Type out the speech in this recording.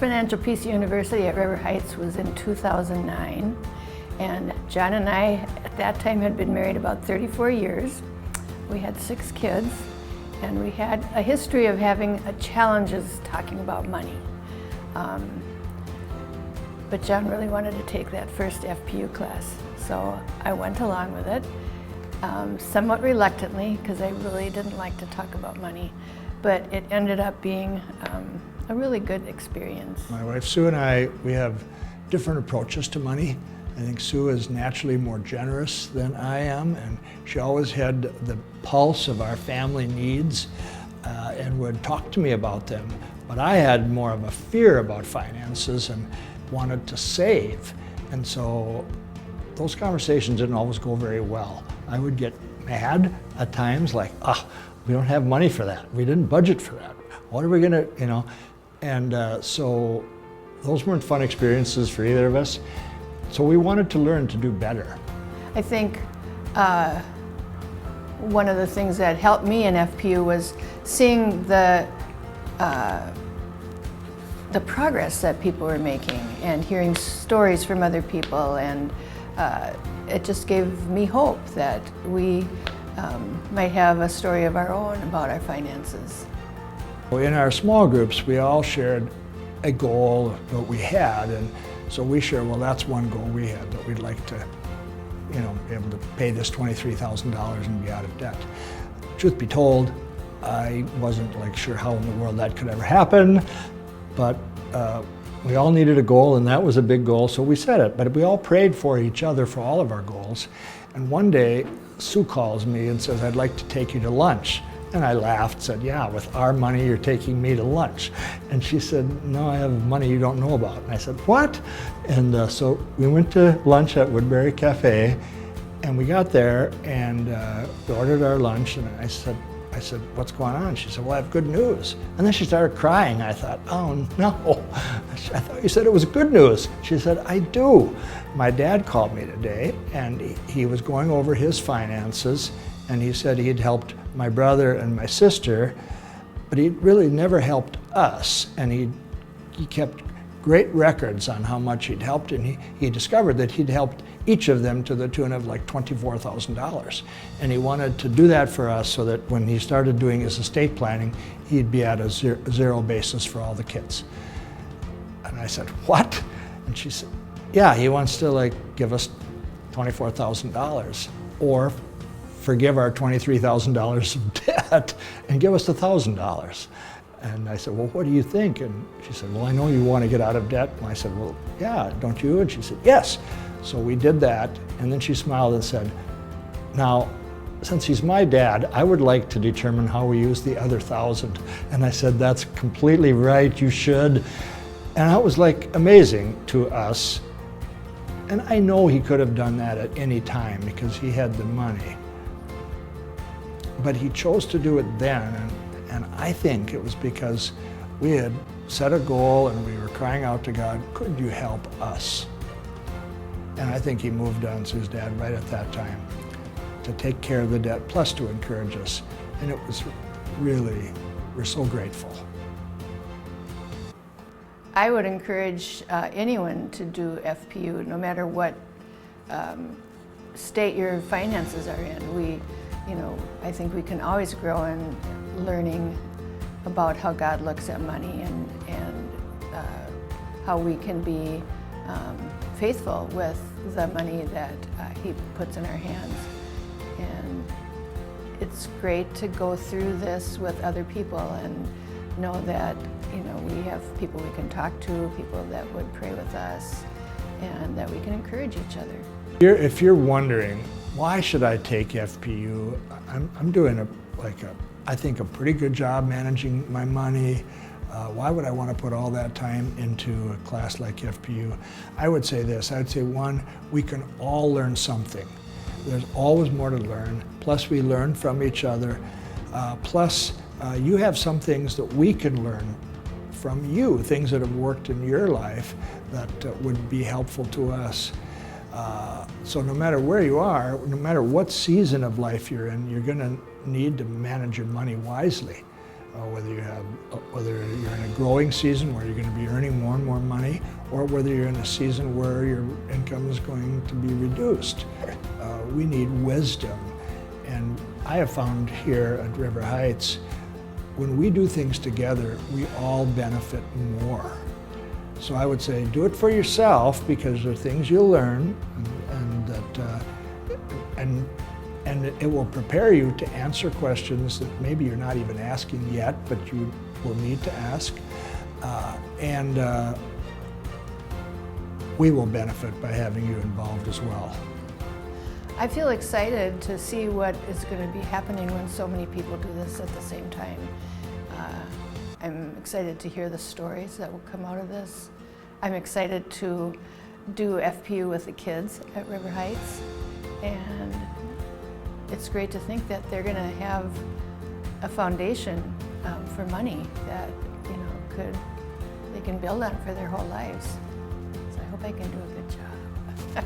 Financial Peace University at River Heights was in 2009, and John and I at that time had been married about 34 years. We had 6 kids, and we had a history of having challenges talking about money. But John really wanted to take that first FPU class, so I went along with it, somewhat reluctantly, because I really didn't like to talk about money, but it ended up being a really good experience. My wife Sue and I, we have different approaches to money. I think Sue is naturally more generous than I am, and she always had the pulse of our family needs and would talk to me about them. But I had more of a fear about finances and wanted to save. And so those conversations didn't always go very well. I would get mad at times, like, we don't have money for that. We didn't budget for that. What are we gonna, And so those weren't fun experiences for either of us. So we wanted to learn to do better. I think one of the things that helped me in FPU was seeing the progress that people were making and hearing stories from other people, and it just gave me hope that we might have a story of our own about our finances. In our small groups, we all shared a goal that we had, and so we shared, well, that's one goal we had, that we'd like to, be able to pay this $23,000 and be out of debt. Truth be told, I wasn't sure how in the world that could ever happen, but we all needed a goal, and that was a big goal, so we set it. But we all prayed for each other for all of our goals. And one day, Sue calls me and says, I'd like to take you to lunch. And I laughed, said, yeah, with our money, you're taking me to lunch. And she said, no, I have money you don't know about. And I said, what? And so we went to lunch at Woodbury Cafe, and we got there, and we ordered our lunch, and I said, what's going on? She said, well, I have good news. And then she started crying. I thought, oh no, I thought you said it was good news. She said, I do. My dad called me today, and he was going over his finances, and he said he'd helped my brother and my sister, but he really never helped us. And he kept great records on how much he'd helped, and he discovered that he'd helped each of them to the tune of $24,000. And he wanted to do that for us so that when he started doing his estate planning, he'd be at a zero basis for all the kids. And I said, what? And she said, yeah, he wants to give us $24,000 or forgive our $23,000 of debt and give us $1,000. And I said, well, what do you think? And she said, well, I know you want to get out of debt. And I said, well, yeah, don't you? And she said, yes. So we did that, and then she smiled and said, now, since he's my dad, I would like to determine how we use the other $1,000. And I said, that's completely right, you should. And that was amazing to us. And I know he could have done that at any time because he had the money. But he chose to do it then, and I think it was because we had set a goal and we were crying out to God, could you help us? And I think he moved on Sue's dad right at that time to take care of the debt, plus to encourage us. And it was really, we're so grateful. I would encourage anyone to do FPU, no matter what state your finances are in. I think we can always grow in learning about how God looks at money and how we can be faithful with the money that He puts in our hands. And it's great to go through this with other people and know that we have people we can talk to, people that would pray with us, and that we can encourage each other. If you're wondering, why should I take FPU? I'm doing I think a pretty good job managing my money. Why would I want to put all that time into a class like FPU? I would say this, I'd say one, we can all learn something. There's always more to learn, plus we learn from each other, plus you have some things that we can learn from you, things that have worked in your life that would be helpful to us. So no matter where you are, no matter what season of life you're in, you're going to need to manage your money wisely. whether you're in a growing season where you're going to be earning more and more money, or whether you're in a season where your income is going to be reduced. We need wisdom. And I have found here at River Heights, when we do things together, we all benefit more. So I would say do it for yourself, because there are things you'll learn, and it will prepare you to answer questions that maybe you're not even asking yet, but you will need to ask. We will benefit by having you involved as well. I feel excited to see what is going to be happening when so many people do this at the same time. I'm excited to hear the stories that will come out of this. I'm excited to do FPU with the kids at River Heights, and it's great to think that they're going to have a foundation for money that they can build on for their whole lives. So I hope I can do a good job.